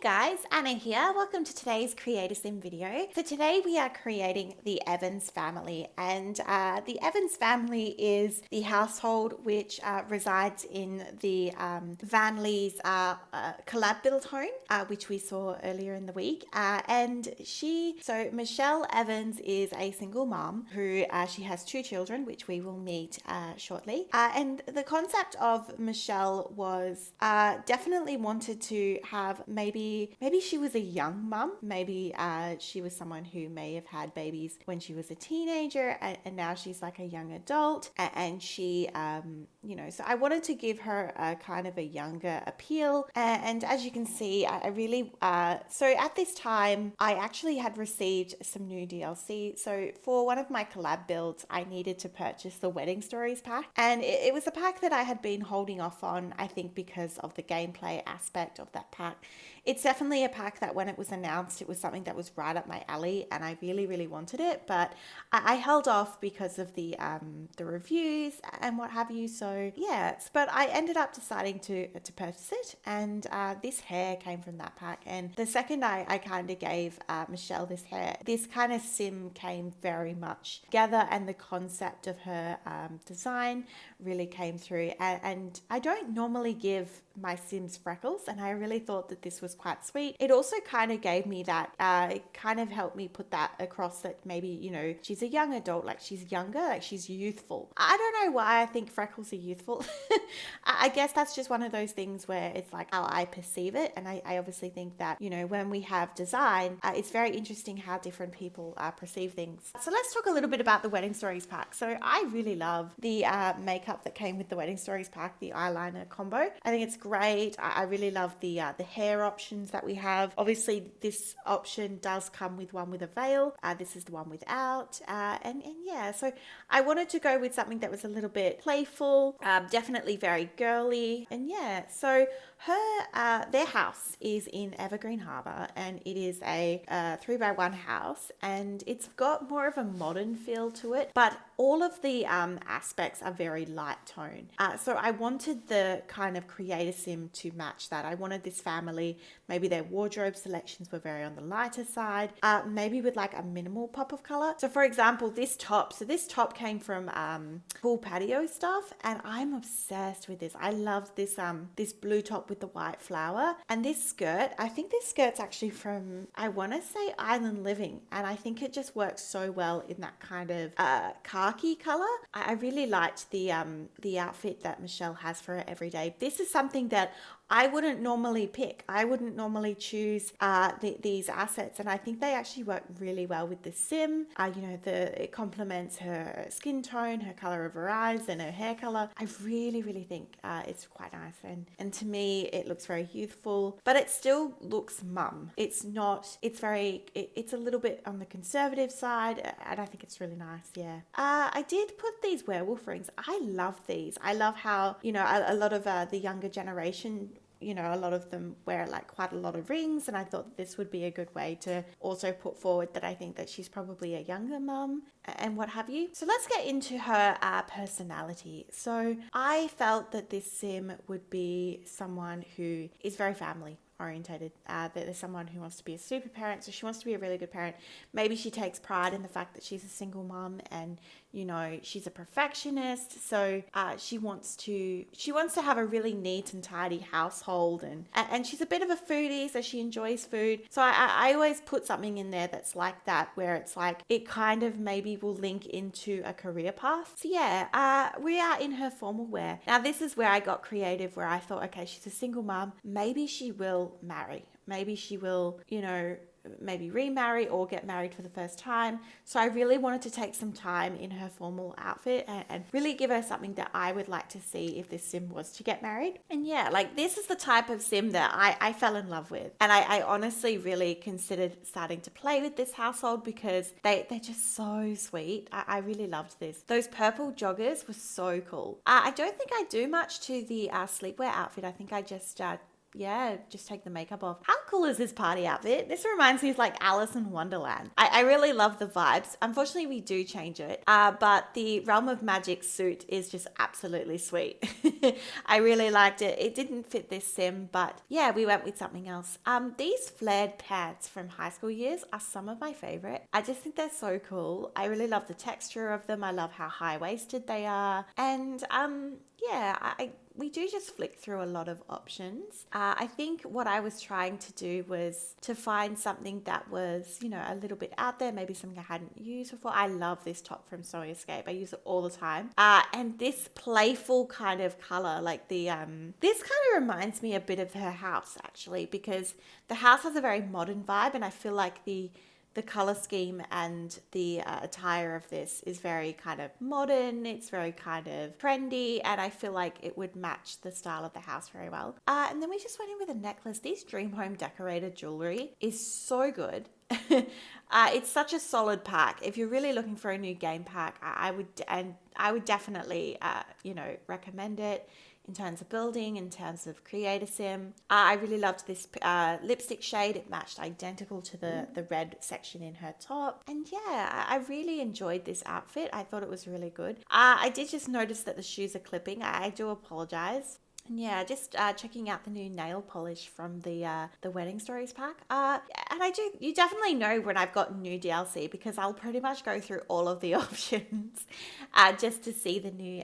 Hey guys, Anna here. Welcome to today's Creator Sim video. So today we are creating the Evans family, and the Evans family is the household which resides in the Vanley's collab build home, which we saw earlier in the week. So Michelle Evans is a single mom who she has two children, which we will meet shortly. And the concept of Michelle was definitely wanted to have maybe she was a young mum. Maybe she was someone who may have had babies when she was a teenager, and now she's like a young adult. And she, so I wanted to give her a kind of a younger appeal. And as you can see, I really, so at this time, I actually had received some new DLC. So for one of my collab builds, I needed to purchase the Wedding Stories pack. And it was a pack that I had been holding off on, I think because of the gameplay aspect of that pack. It's definitely a pack that when it was announced, it was something that was right up my alley and I really, really wanted it. But I held off because of the reviews and what have you. So yes, but I ended up deciding to purchase it. And this hair came from that pack. And the second I kind of gave Michelle this hair, this kind of sim came very much together, and the concept of her design really came through. And I don't normally give my sims freckles, and I really thought that this was quite sweet. It also kind of gave me that, it kind of helped me put that across that maybe, she's a young adult, like she's younger, like she's youthful. I don't know why I think freckles are youthful. I guess that's just one of those things where it's like how I perceive it. And I obviously think that, when we have design, it's very interesting how different people perceive things. So let's talk a little bit about the Wedding Stories pack. So I really love the makeup that came with the Wedding Stories pack, the eyeliner combo. I think it's great. I really love the hair options that we have. Obviously, this option does come with one with a veil. This is the one without. And yeah, so I wanted to go with something that was a little bit playful, definitely very girly. And yeah, so their house is in Evergreen Harbour, and it is a 3x1 house, and it's got more of a modern feel to it, but all of the aspects are very light tone. So I wanted the kind of creator sim to match that. I wanted this family, maybe their wardrobe selections were very on the lighter side, maybe with like a minimal pop of color. So for example, this top came from Pool Patio stuff, and I'm obsessed with this. I love this this blue top with the white flower, and this skirt, I think this skirt's actually from, I want to say Island Living, and I think it just works so well in that kind of khaki color. I really liked the outfit that Michelle has for her every day. This is something that I wouldn't normally pick. I wouldn't normally choose these assets, and I think they actually work really well with the sim. It complements her skin tone, her color of her eyes, and her hair color. I really, really think it's quite nice, and to me, it looks very youthful, but it still looks mum. It's not. It's a little bit on the conservative side, and I think it's really nice. Yeah. I did put these werewolf rings. I love these. I love how a lot of the younger generation, a lot of them wear like quite a lot of rings, and I thought this would be a good way to also put forward that I think that she's probably a younger mum and what have you. So let's get into her personality. So I felt that this sim would be someone who is very family orientated, that there's someone who wants to be a super parent, so she wants to be a really good parent. Maybe she takes pride in the fact that she's a single mom, and she's a perfectionist, so she wants to have a really neat and tidy household, and she's a bit of a foodie, so she enjoys food. So I always put something in there that's like that, where it's like it kind of maybe will link into a career path. So yeah, we are in her formal wear. Now this is where I got creative, where I thought, okay, she's a single mom, maybe she will marry, maybe she will maybe remarry or get married for the first time. So I really wanted to take some time in her formal outfit and really give her something that I would like to see if this sim was to get married. And yeah, like this is the type of sim that I fell in love with, and I honestly really considered starting to play with this household because they're just so sweet. I really loved this. Those purple joggers were so cool. I don't think I do much to the sleepwear outfit. I think I just yeah, just take the makeup off. How cool is this party outfit? This reminds me of like Alice in Wonderland. I really love the vibes. Unfortunately, we do change it, but the Realm of Magic suit is just absolutely sweet. I really liked it. It didn't fit this sim, but yeah, we went with something else. These flared pants from high school years are some of my favorite. I just think they're so cool. I really love the texture of them. I love how high-waisted they are. And yeah, we do just flick through a lot of options. I think what I was trying to do was to find something that was, a little bit out there, maybe something I hadn't used before. I love this top from Sewing Escape. I use it all the time. And this playful kind of color, like this kind of reminds me a bit of her house actually, because the house has a very modern vibe, and I feel like the color scheme and the attire of this is very kind of modern. It's very kind of trendy, and I feel like it would match the style of the house very well. And then we just went in with a necklace. These Dream Home Decorated jewelry is so good. It's such a solid pack. If you're really looking for a new game pack, I would definitely recommend it. In terms of building, in terms of create a sim. I really loved this lipstick shade. It matched identical to the red section in her top. And yeah, I really enjoyed this outfit. I thought it was really good. I did just notice that the shoes are clipping. I do apologize. And yeah, just checking out the new nail polish from the Wedding Stories pack. And you definitely know when I've got new DLC, because I'll pretty much go through all of the options just to see the new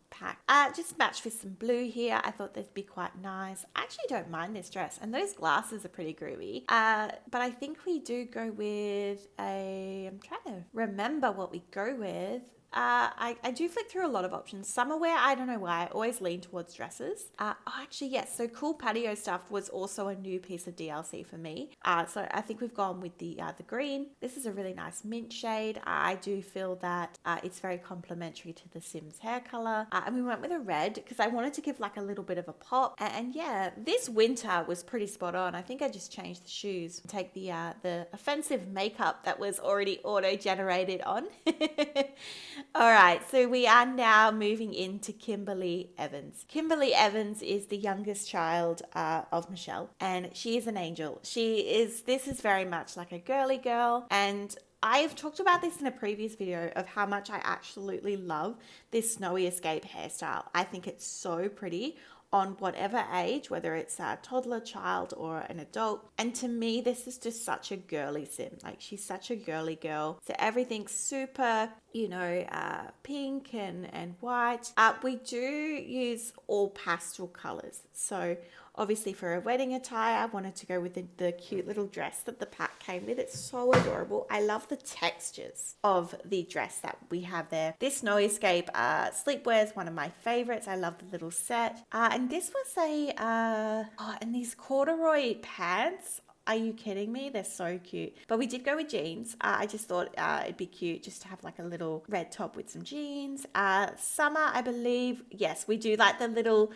pack. Just matched with some blue here. I thought they'd be quite nice. I actually don't mind this dress, and those glasses are pretty groovy. But I think we do go with I'm trying to remember what we go with. I do flick through a lot of options. Summerwear, I don't know why, I always lean towards dresses. Actually, yes, so Cool Patio Stuff was also a new piece of DLC for me. So I think we've gone with the green. This is a really nice mint shade. I do feel that it's very complementary to the Sims hair color. And we went with a red because I wanted to give like a little bit of a pop. And yeah, this winter was pretty spot on. I think I just changed the shoes, take the offensive makeup that was already auto-generated on. All right, so we are now moving into Kimberly Evans. Kimberly Evans is the youngest child of Michelle, and she is an angel. This is very much like a girly girl, and I've talked about this in a previous video of how much I absolutely love this Snowy Escape hairstyle. I think it's so pretty on whatever age, whether it's a toddler, child, or an adult. And to me, this is just such a girly sim. Like, she's such a girly girl. So everything's super, pink and white. We do use all pastel colors. So obviously for a wedding attire, I wanted to go with the cute little dress that the pack came with. It's so adorable. I love the textures of the dress that we have there. This Snowy Escape sleepwear is one of my favorites. I love the little set. And this was and these corduroy pants. Are you kidding me? They're so cute. But we did go with jeans. I just thought it'd be cute just to have like a little red top with some jeans. Summer, I believe, yes, we do like the little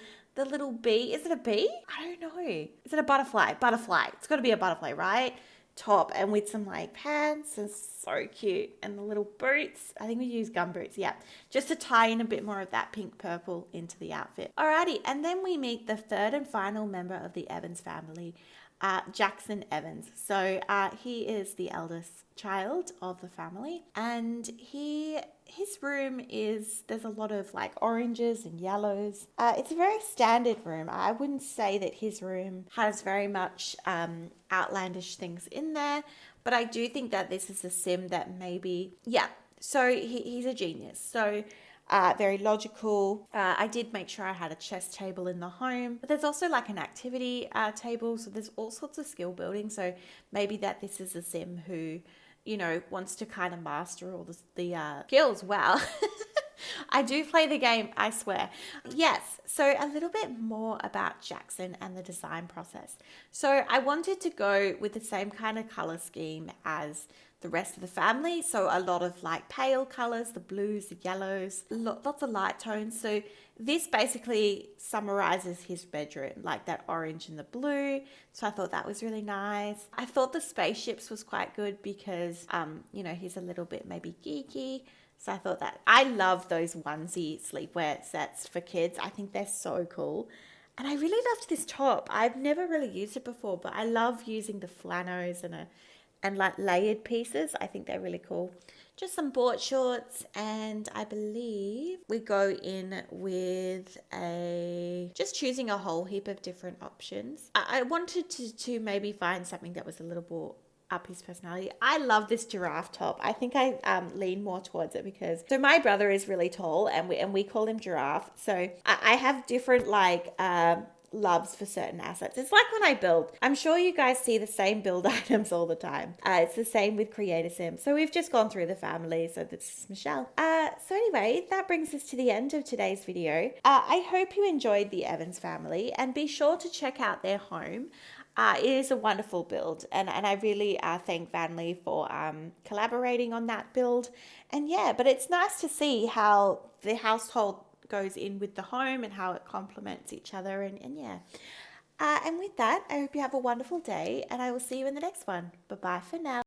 bee. Is it a bee? I don't know. Is it a butterfly? Butterfly. It's got to be a butterfly, right? Top, and with some like pants. It's so cute. And the little boots. I think we use gum boots. Yeah. Just to tie in a bit more of that pink purple into the outfit. Alrighty. And then we meet the third and final member of the Evans family, Jackson Evans. So he is the eldest child of the family, and his room there's a lot of like oranges and yellows. It's a very standard room. I wouldn't say that his room has very much outlandish things in there, but I do think that this is a sim that maybe, yeah, so he's a genius. So very logical. I did make sure I had a chess table in the home, but there's also like an activity table. So there's all sorts of skill building. So maybe that this is a sim who, wants to kind of master all the skills. Wow. I do play the game, I swear. Yes, so a little bit more about Jackson and the design process. So I wanted to go with the same kind of color scheme as the rest of the family. So a lot of like pale colors, the blues, the yellows, lots of light tones. So this basically summarizes his bedroom, like that orange and the blue. So I thought that was really nice. I thought the spaceships was quite good because, he's a little bit maybe geeky. So I thought that I love those onesie sleepwear sets for kids. I think they're so cool. And I really loved this top. I've never really used it before, but I love using the flannels and like layered pieces. I think they're really cool. Just some board shorts, and I believe we go in with just choosing a whole heap of different options. I wanted to maybe find something that was a little more up his personality. I love this giraffe top. I think I lean more towards it because my brother is really tall, and we call him Giraffe. So I have different like loves for certain assets. It's like when I build. I'm sure you guys see the same build items all the time. It's the same with Creator Sim. So we've just gone through the family. So this is Michelle. So anyway, that brings us to the end of today's video. I hope you enjoyed the Evans family, and be sure to check out their home. It is a wonderful build, and I really thank Vanley for collaborating on that build. And yeah, but it's nice to see how the household goes in with the home and how it complements each other. And yeah. And with that, I hope you have a wonderful day, and I will see you in the next one. Bye bye for now.